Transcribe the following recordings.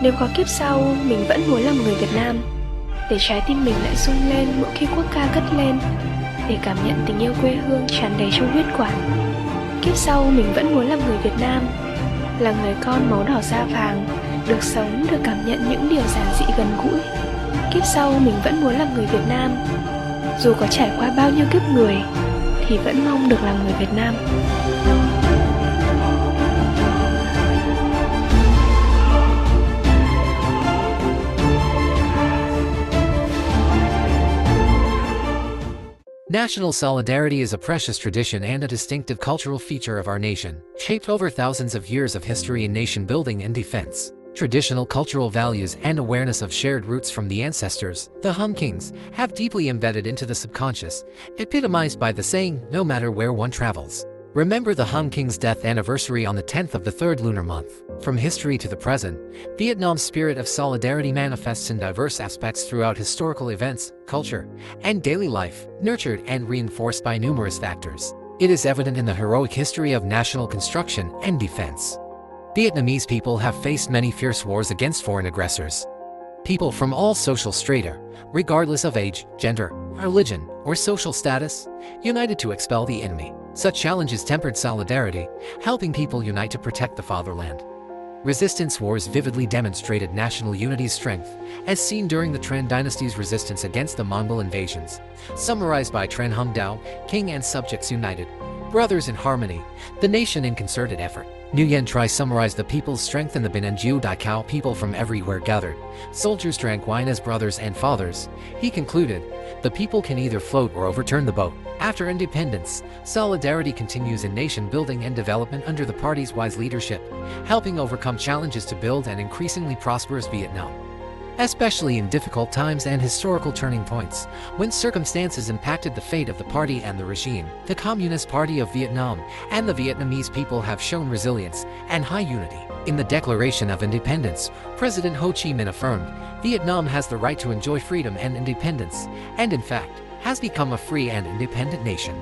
Nếu có kiếp sau, mình vẫn muốn làm người Việt Nam, để trái tim mình lại rung lên mỗi khi quốc ca cất lên, để cảm nhận tình yêu quê hương tràn đầy trong huyết quản. Kiếp sau mình vẫn muốn làm người Việt Nam, là người con máu đỏ da vàng, được sống, được cảm nhận những điều giản dị gần gũi. Kiếp sau mình vẫn muốn làm người Việt Nam, dù có trải qua bao nhiêu kiếp người, thì vẫn mong được làm người Việt Nam. National solidarity is a precious tradition and a distinctive cultural feature of our nation, shaped over thousands of years of history in nation building and defense. Traditional cultural values and awareness of shared roots from the ancestors, the Hum Kings, have deeply embedded into the subconscious, epitomized by the saying, no matter where one travels. Remember the Hum King's death anniversary on the 10th of the 3rd lunar month. From history to the present, Vietnam's spirit of solidarity manifests in diverse aspects throughout historical events, culture, and daily life, nurtured and reinforced by numerous factors. It is evident in the heroic history of national construction and defense. Vietnamese people have faced many fierce wars against foreign aggressors. People from all social strata, regardless of age, gender, religion, or social status, united to expel the enemy. Such challenges tempered solidarity, helping people unite to protect the fatherland. Resistance wars vividly demonstrated national unity's strength, as seen during the Tran dynasty's resistance against the Mongol invasions. Summarized by Tran Hung Dao, king and subjects united, brothers in harmony, the nation in concerted effort. Nguyen Tri summarized the people's strength in the Bin and Jiu Dai Cao, people from everywhere gathered. Soldiers drank wine as brothers and fathers. He concluded, the people can either float or overturn the boat. After independence, solidarity continues in nation building and development under the party's wise leadership, helping overcome challenges to build an increasingly prosperous Vietnam. Especially in difficult times and historical turning points, when circumstances impacted the fate of the party and the regime, the Communist Party of Vietnam and the Vietnamese people have shown resilience and high unity. In the Declaration of Independence, President Ho Chi Minh affirmed, Vietnam has the right to enjoy freedom and independence, and in fact, has become a free and independent nation.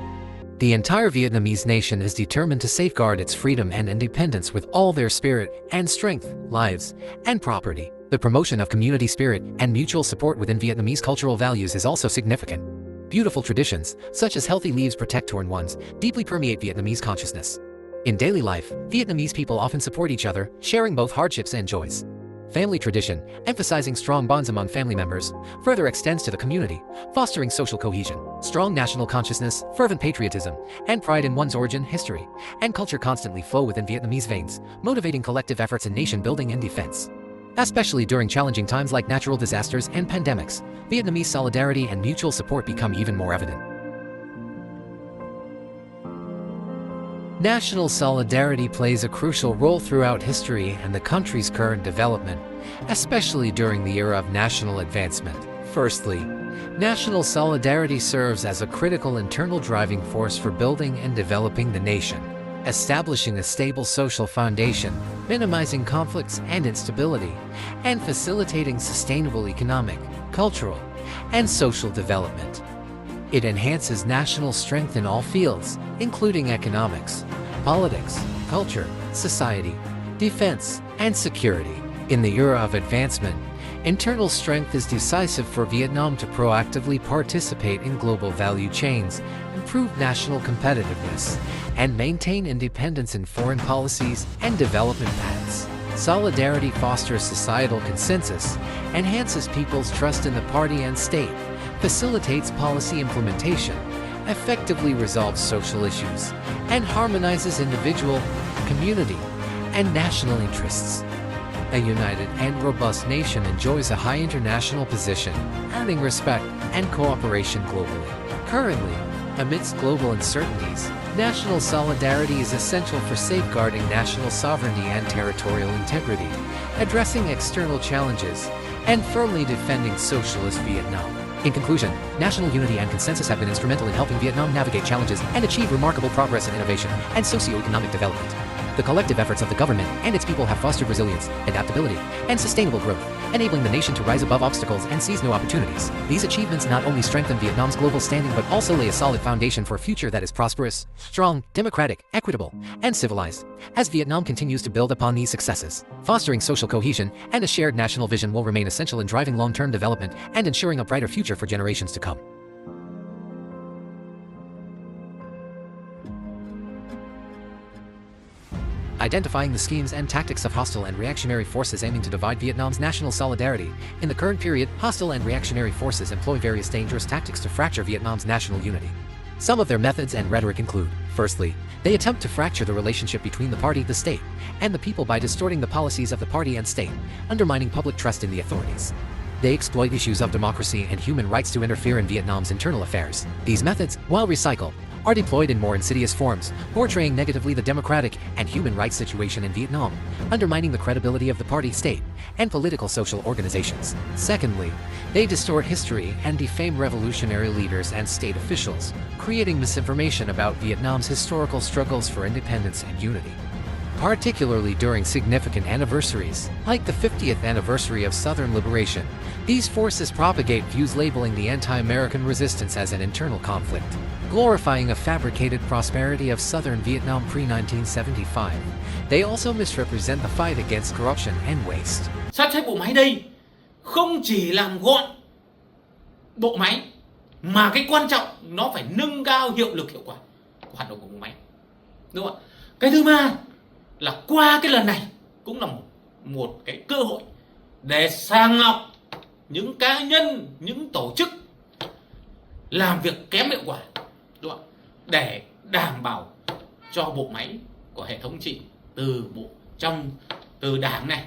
The entire Vietnamese nation is determined to safeguard its freedom and independence with all their spirit and strength, lives, and property. The promotion of community spirit and mutual support within Vietnamese cultural values is also significant. Beautiful traditions, such as healthy leaves protect torn ones, deeply permeate Vietnamese consciousness. In daily life, Vietnamese people often support each other, sharing both hardships and joys. Family tradition, emphasizing strong bonds among family members, further extends to the community, fostering social cohesion. Strong national consciousness, fervent patriotism, and pride in one's origin, history, and culture constantly flow within Vietnamese veins, motivating collective efforts in nation building and defense. Especially during challenging times like natural disasters and pandemics, Vietnamese solidarity and mutual support become even more evident. National solidarity plays a crucial role throughout history and the country's current development, especially during the era of national advancement. Firstly, national solidarity serves as a critical internal driving force for building and developing the nation, establishing a stable social foundation, minimizing conflicts and instability, and facilitating sustainable economic, cultural, and social development. It enhances national strength in all fields, including economics, politics, culture, society, defense, and security. In the era of advancement, internal strength is decisive for Vietnam to proactively participate in global value chains, improve national competitiveness, and maintain independence in foreign policies and development paths. Solidarity fosters societal consensus, enhances people's trust in the party and state, facilitates policy implementation, effectively resolves social issues, and harmonizes individual, community, and national interests. A united and robust nation enjoys a high international position, earning respect and cooperation globally. Currently, amidst global uncertainties, national solidarity is essential for safeguarding national sovereignty and territorial integrity, addressing external challenges, and firmly defending socialist Vietnam. In conclusion, national unity and consensus have been instrumental in helping Vietnam navigate challenges and achieve remarkable progress in innovation and socio-economic development. The collective efforts of the government and its people have fostered resilience, adaptability, and sustainable growth, enabling the nation to rise above obstacles and seize new opportunities. These achievements not only strengthen Vietnam's global standing but also lay a solid foundation for a future that is prosperous, strong, democratic, equitable, and civilized. As Vietnam continues to build upon these successes, fostering social cohesion and a shared national vision will remain essential in driving long-term development and ensuring a brighter future for generations to come. Identifying the schemes and tactics of hostile and reactionary forces aiming to divide Vietnam's national solidarity. In the current period, hostile and reactionary forces employ various dangerous tactics to fracture Vietnam's national unity. Some of their methods and rhetoric include, firstly, they attempt to fracture the relationship between the party, the state, and the people by distorting the policies of the party and state, undermining public trust in the authorities. They exploit issues of democracy and human rights to interfere in Vietnam's internal affairs. These methods, while recycled, are deployed in more insidious forms, portraying negatively the democratic and human rights situation in Vietnam, undermining the credibility of the party, state, and political social organizations. Secondly, they distort history and defame revolutionary leaders and state officials, creating misinformation about Vietnam's historical struggles for independence and unity. Particularly during significant anniversaries, like the 50th anniversary of Southern liberation, these forces propagate views labeling the anti-American resistance as an internal conflict, glorifying a fabricated prosperity of Southern Vietnam pre-1975. They also misrepresent the fight against corruption and waste. Sắp xếp bộ máy đây không chỉ làm gọn bộ máy mà cái quan trọng nó phải nâng cao hiệu lực hiệu quả của hoạt động của bộ máy. Đúng không ạ? Cái thứ ba là qua cái lần này cũng là một cái cơ hội để sàng lọc những cá nhân, những tổ chức làm việc kém hiệu quả, đúng không? Để đảm bảo cho bộ máy của hệ thống trị từ đảng này,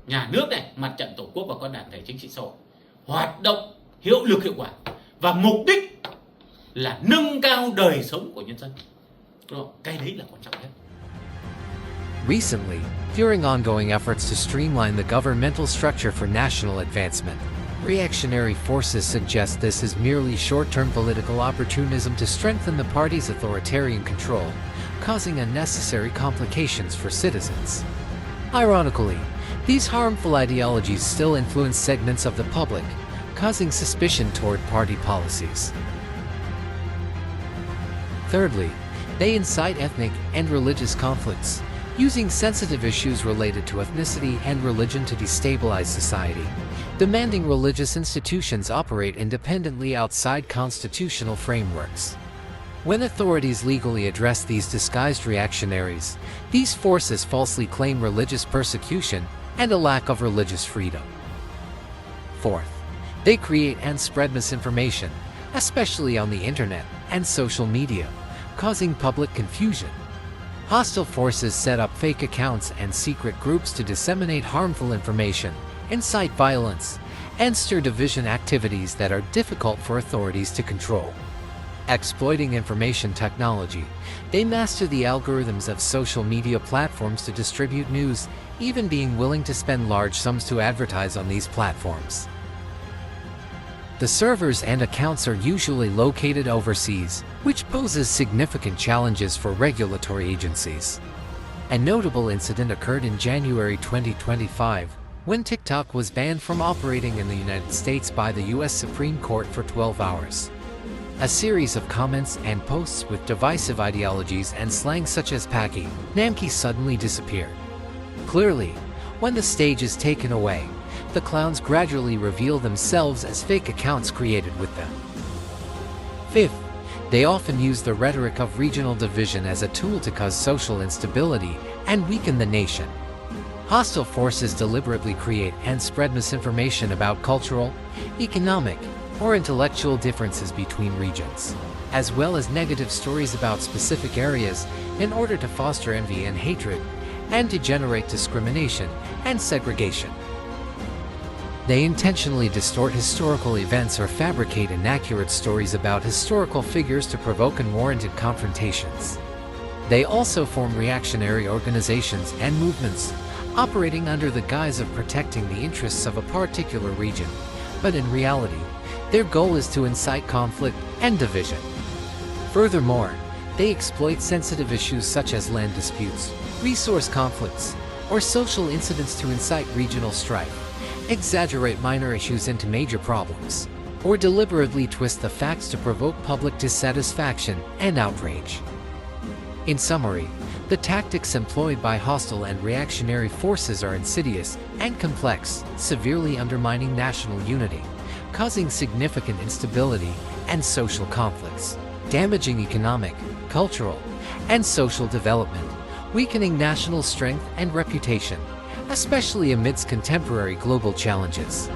nhà nước này, mặt trận tổ quốc và các đoàn thể chính trị xã hội hoạt động hiệu lực hiệu quả, và mục đích là nâng cao đời sống của nhân dân. Đúng không? Cái đấy là quan trọng nhất. Recently, during ongoing efforts to streamline the governmental structure for national advancement, reactionary forces suggest this is merely short-term political opportunism to strengthen the party's authoritarian control, causing unnecessary complications for citizens. Ironically, these harmful ideologies still influence segments of the public, causing suspicion toward party policies. Thirdly, they incite ethnic and religious conflicts, using sensitive issues related to ethnicity and religion to destabilize society, demanding religious institutions operate independently outside constitutional frameworks. When authorities legally address these disguised reactionaries, these forces falsely claim religious persecution and a lack of religious freedom. Fourth, they create and spread misinformation, especially on the internet and social media, causing public confusion. Hostile forces set up fake accounts and secret groups to disseminate harmful information, incite violence, and stir division activities that are difficult for authorities to control. Exploiting information technology, they master the algorithms of social media platforms to distribute news, even being willing to spend large sums to advertise on these platforms. The servers and accounts are usually located overseas, which poses significant challenges for regulatory agencies. A notable incident occurred in January 2025, when TikTok was banned from operating in the United States by the US Supreme Court for 12 hours. A series of comments and posts with divisive ideologies and slang such as Paki, Namki suddenly disappeared. Clearly, when the stage is taken away, the clowns gradually reveal themselves as fake accounts created with them. Fifth, they often use the rhetoric of regional division as a tool to cause social instability and weaken the nation. Hostile forces deliberately create and spread misinformation about cultural, economic, or intellectual differences between regions, as well as negative stories about specific areas in order to foster envy and hatred, and to generate discrimination and segregation. They intentionally distort historical events or fabricate inaccurate stories about historical figures to provoke unwarranted confrontations. They also form reactionary organizations and movements, operating under the guise of protecting the interests of a particular region, but in reality, their goal is to incite conflict and division. Furthermore, They exploit sensitive issues such as land disputes, resource conflicts, or social incidents to incite regional strife, exaggerate minor issues into major problems, or deliberately twist the facts to provoke public dissatisfaction and outrage. In summary, the tactics employed by hostile and reactionary forces are insidious and complex, severely undermining national unity, causing significant instability and social conflicts, damaging economic, cultural, and social development, weakening national strength and reputation, especially amidst contemporary global challenges.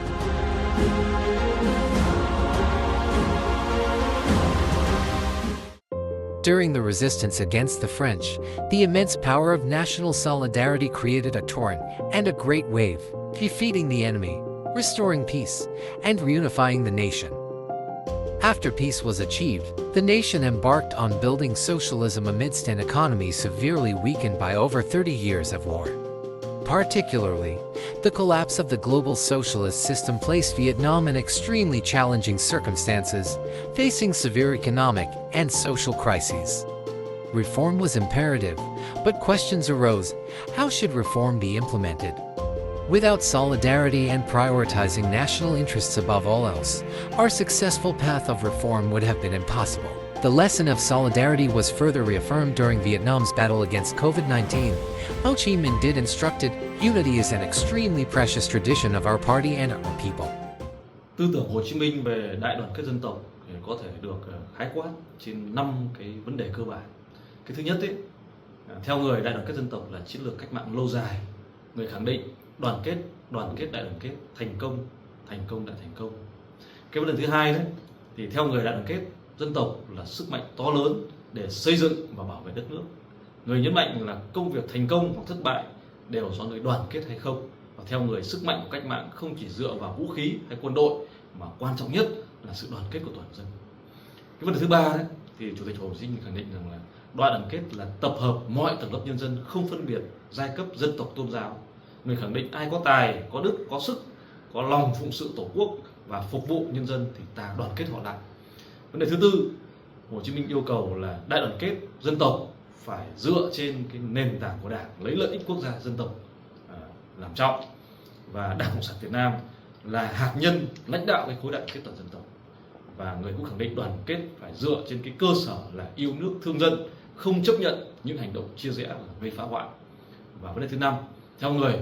During the resistance against the French, the immense power of national solidarity created a torrent and a great wave, defeating the enemy, restoring peace, and reunifying the nation. After peace was achieved, the nation embarked on building socialism amidst an economy severely weakened by over 30 years of war. Particularly, the collapse of the global socialist system placed Vietnam in extremely challenging circumstances, facing severe economic and social crises. Reform was imperative, but questions arose: how should reform be implemented? Without solidarity and prioritizing national interests above all else, our successful path of reform would have been impossible. The lesson of solidarity was further reaffirmed during Vietnam's battle against COVID-19. Ho Chi Minh did instructed, unity is an extremely precious tradition of our party and our people. Tư tưởng Hồ Chí Minh về đại đoàn kết dân tộc có thể được khái quát trên 5 cái vấn đề cơ bản. Cái thứ nhất ấy, theo người, đại đoàn kết dân tộc là chiến lược cách mạng lâu dài. Người khẳng định đoàn kết, đại đoàn kết, thành công, đại thành công. Cái vấn đề thứ hai đấy, thì theo người, đại đoàn kết dân tộc là sức mạnh to lớn để xây dựng và bảo vệ đất nước. Người nhấn mạnh là công việc thành công hoặc thất bại đều do người đoàn kết hay không. Và theo người, sức mạnh của cách mạng không chỉ dựa vào vũ khí hay quân đội, mà quan trọng nhất là sự đoàn kết của toàn dân. Cái vấn đề thứ ba đấy, thì Chủ tịch Hồ Chí Minh khẳng định rằng là đại đoàn kết là tập hợp mọi tầng lớp nhân dân, không phân biệt giai cấp, dân tộc, tôn giáo. Người khẳng định ai có tài, có đức, có sức, có lòng phụng sự tổ quốc và phục vụ nhân dân thì ta đoàn kết họ lại. Vấn đề thứ tư, Hồ Chí Minh yêu cầu là đại đoàn kết dân tộc phải dựa trên cái nền tảng của Đảng, lấy lợi ích quốc gia dân tộc làm trọng, và Đảng Cộng sản Việt Nam là hạt nhân lãnh đạo cái khối đại đoàn kết toàn dân tộc. Và người cũng khẳng định đoàn kết phải dựa trên cái cơ sở là yêu nước thương dân, không chấp nhận những hành động chia rẽ và gây phá hoại. Và vấn đề thứ năm, theo người,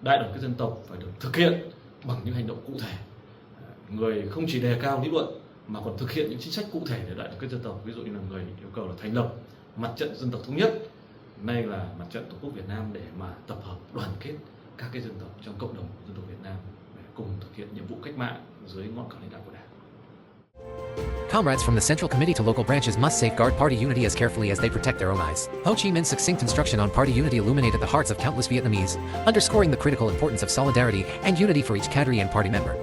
đại đoàn kết dân tộc phải được thực hiện bằng những hành động cụ thể. Người không chỉ đề cao lý luận mà còn thực hiện những chính sách cụ thể để đại đoàn kết dân tộc. Ví dụ như là người yêu cầu là thành lập mặt trận dân tộc thống nhất, nay là mặt trận Tổ quốc Việt Nam, để mà tập hợp đoàn kết các cái dân tộc trong cộng đồng dân tộc Việt Nam để cùng thực hiện nhiệm vụ cách mạng dưới ngọn cờ lãnh đạo của Đảng. Comrades from the Central Committee to local branches must safeguard party unity as carefully as they protect their own eyes. Ho Chi Minh's succinct instruction on party unity illuminated the hearts of countless Vietnamese, underscoring the critical importance of solidarity and unity for each cadre and party member.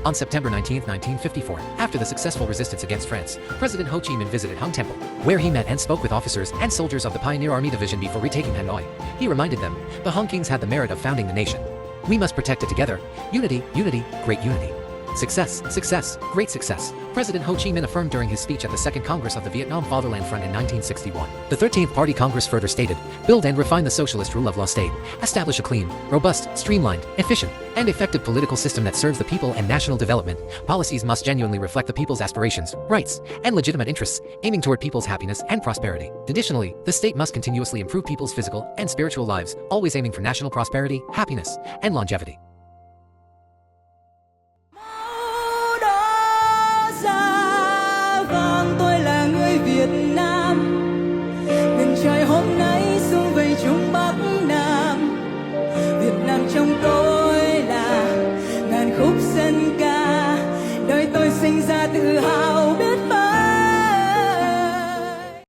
On September 19, 1954, after the successful resistance against France, President Ho Chi Minh visited Hung Temple, where he met and spoke with officers and soldiers of the Pioneer Army Division before retaking Hanoi. He reminded them, the Hung Kings had the merit of founding the nation. We must protect it together. Unity, unity, great unity. Success, success, great success, President Ho Chi Minh affirmed during his speech at the Second Congress of the Vietnam Fatherland Front in 1961. The 13th Party Congress further stated, build and refine the socialist rule of law state, establish a clean, robust, streamlined, efficient, and effective political system that serves the people and national development. Policies must genuinely reflect the people's aspirations, rights, and legitimate interests, aiming toward people's happiness and prosperity. Additionally, the state must continuously improve people's physical and spiritual lives, always aiming for national prosperity, happiness, and longevity.